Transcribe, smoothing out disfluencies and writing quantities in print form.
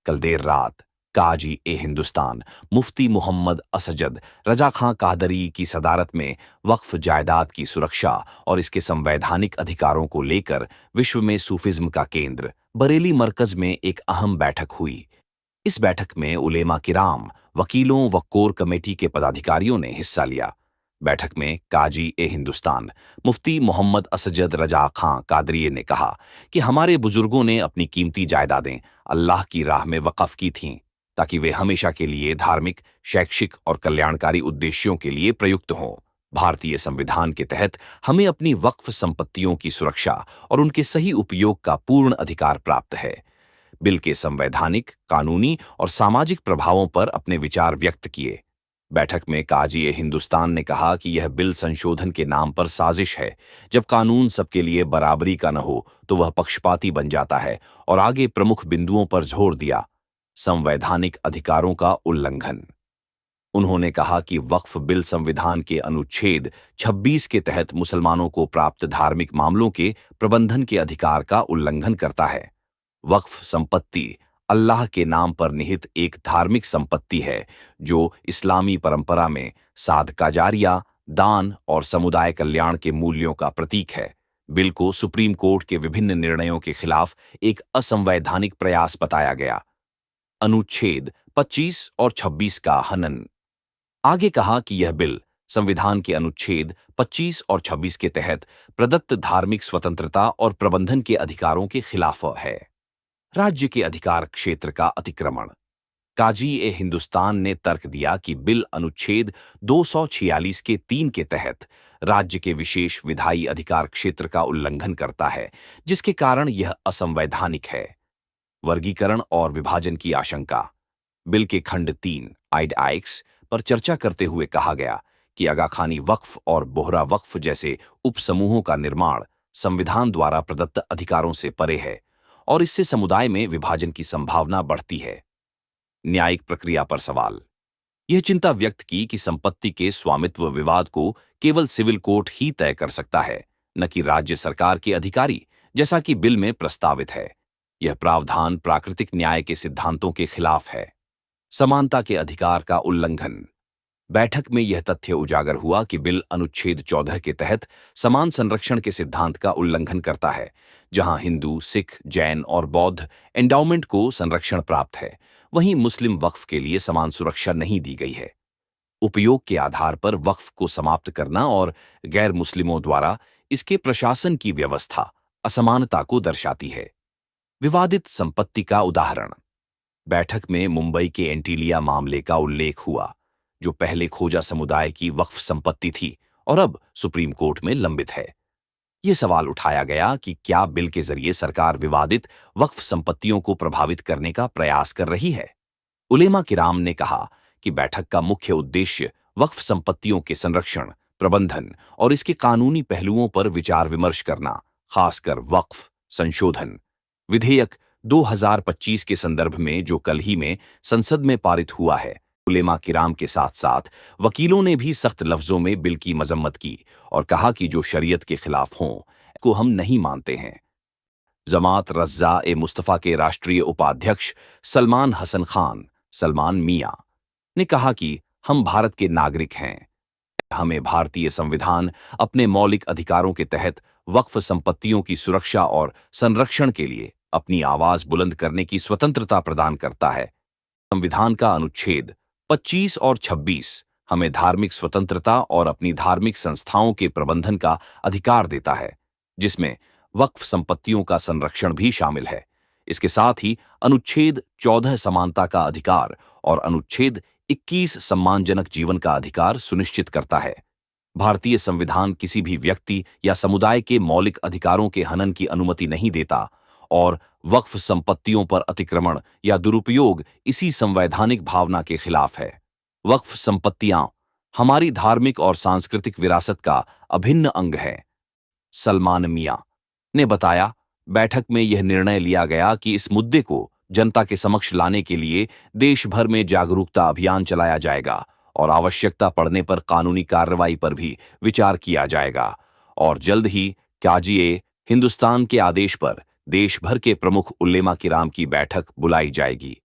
कल देर रात काजी ए हिंदुस्तान मुफ्ती मोहम्मद असजद रजा खां कादरी की सदारत में वक्फ जायदाद की सुरक्षा और इसके संवैधानिक अधिकारों को लेकर विश्व में सूफिज्म का केंद्र बरेली मरकज में एक अहम बैठक हुई। इस बैठक में उलेमा किराम, वकीलों व कोर कमेटी के पदाधिकारियों ने हिस्सा लिया। बैठक में काजी ए हिंदुस्तान मुफ्ती मोहम्मद असजद रजा खां कादरी ने कहा कि हमारे बुजुर्गों ने अपनी कीमती जायदादें अल्लाह की राह में वक़फ़ की थीं ताकि वे हमेशा के लिए धार्मिक, शैक्षिक और कल्याणकारी उद्देश्यों के लिए प्रयुक्त हों। भारतीय संविधान के तहत हमें अपनी वक्फ संपत्तियों की सुरक्षा और उनके सही उपयोग का पूर्ण अधिकार प्राप्त है। बिल के संवैधानिक, कानूनी और सामाजिक प्रभावों पर अपने विचार व्यक्त किए। बैठक में काजी ए हिंदुस्तान ने कहा कि यह बिल संशोधन के नाम पर साजिश है। जब कानून सबके लिए बराबरी का न हो तो वह पक्षपाती बन जाता है, और आगे प्रमुख बिंदुओं पर जोर दिया। संवैधानिक अधिकारों का उल्लंघन। उन्होंने कहा कि वक्फ बिल संविधान के अनुच्छेद 26 के तहत मुसलमानों को प्राप्त धार्मिक मामलों के प्रबंधन के अधिकार का उल्लंघन करता है। वक्फ संपत्ति अल्लाह के नाम पर निहित एक धार्मिक संपत्ति है जो इस्लामी परंपरा में सादका जारिया, दान और समुदाय कल्याण के मूल्यों का प्रतीक है। बिल को सुप्रीम कोर्ट के विभिन्न निर्णयों के खिलाफ एक असंवैधानिक प्रयास बताया गया। अनुच्छेद 25 और 26 का हनन। आगे कहा कि यह बिल संविधान के अनुच्छेद 25 और 26 के तहत प्रदत्त धार्मिक स्वतंत्रता और प्रबंधन के अधिकारों के खिलाफ है। राज्य के अधिकार क्षेत्र का अतिक्रमण। काजी ए हिंदुस्तान ने तर्क दिया कि बिल अनुच्छेद 246 के 3 के तहत राज्य के विशेष विधायी अधिकार क्षेत्र का उल्लंघन करता है, जिसके कारण यह असंवैधानिक है। वर्गीकरण और विभाजन की आशंका। बिल के खंड 3 आइड-आइक्स पर चर्चा करते हुए कहा गया कि आगाखानी वक्फ और बोहरा वक्फ जैसे उपसमूहों का निर्माण संविधान द्वारा प्रदत्त अधिकारों से परे है और इससे समुदाय में विभाजन की संभावना बढ़ती है। न्यायिक प्रक्रिया पर सवाल। यह चिंता व्यक्त की कि संपत्ति के स्वामित्व विवाद को केवल सिविल कोर्ट ही तय कर सकता है, न कि राज्य सरकार के अधिकारी, जैसा कि बिल में प्रस्तावित है। यह प्रावधान प्राकृतिक न्याय के सिद्धांतों के खिलाफ है। समानता के अधिकार का उल्लंघन। बैठक में यह तथ्य उजागर हुआ कि बिल अनुच्छेद 14 के तहत समान संरक्षण के सिद्धांत का उल्लंघन करता है। जहां हिंदू, सिख, जैन और बौद्ध एंडाउमेंट को संरक्षण प्राप्त है, वहीं मुस्लिम वक्फ के लिए समान सुरक्षा नहीं दी गई है। उपयोग के आधार पर वक्फ को समाप्त करना और गैर मुस्लिमों द्वारा इसके प्रशासन की व्यवस्था असमानता को दर्शाती है। विवादित संपत्ति का उदाहरण। बैठक में मुंबई के एंटीलिया मामले का उल्लेख हुआ, जो पहले खोजा समुदाय की वक्फ संपत्ति थी और अब सुप्रीम कोर्ट में लंबित है। यह सवाल उठाया गया कि क्या बिल के जरिए सरकार विवादित वक्फ संपत्तियों को प्रभावित करने का प्रयास कर रही है। उलेमा किराम ने कहा कि बैठक का मुख्य उद्देश्य वक्फ संपत्तियों के संरक्षण, प्रबंधन और इसके कानूनी पहलुओं पर विचार विमर्श करना, खासकर वक्फ संशोधन विधेयक 2025 के संदर्भ में जो कल ही में संसद में पारित हुआ है। उलेमा किराम के साथ साथ वकीलों ने भी सख्त लफ्जों में बिल की मजम्मत की और कहा कि जो शरीयत के खिलाफ हों को हम नहीं मानते हैं। जमात रज़्ज़ा ए मुस्तफ़ा के राष्ट्रीय उपाध्यक्ष सलमान हसन खान सलमान मियां ने कहा कि हम भारत के नागरिक हैं। हमें भारतीय संविधान अपने मौलिक अधिकारों के तहत वक्फ संपत्तियों की सुरक्षा और संरक्षण के लिए अपनी आवाज बुलंद करने की स्वतंत्रता प्रदान करता है। संविधान का अनुच्छेद 25 और 26 हमें धार्मिक स्वतंत्रता और अपनी धार्मिक संस्थाओं के प्रबंधन का अधिकार देता है, जिसमें वक्फ संपत्तियों का संरक्षण भी शामिल है। इसके साथ ही अनुच्छेद 14 समानता का अधिकार और अनुच्छेद 21 सम्मानजनक जीवन का अधिकार सुनिश्चित करता है। भारतीय संविधान किसी भी व्यक्ति या समुदाय के मौलिक अधिकारों के हनन की अनुमति नहीं देता और वक्फ संपत्तियों पर अतिक्रमण या दुरुपयोग इसी संवैधानिक भावना के खिलाफ है। वक्फ संपत्तियां हमारी धार्मिक और सांस्कृतिक विरासत का अभिन्न अंग है। सलमान मियां ने बताया, बैठक में यह निर्णय लिया गया कि इस मुद्दे को जनता के समक्ष लाने के लिए देश भर में जागरूकता अभियान चलाया जाएगा और आवश्यकता पड़ने पर कानूनी कार्रवाई पर भी विचार किया जाएगा और जल्द ही काजी ए हिंदुस्तान के आदेश पर देश भर के प्रमुख उलेमा किराम की बैठक बुलाई जाएगी।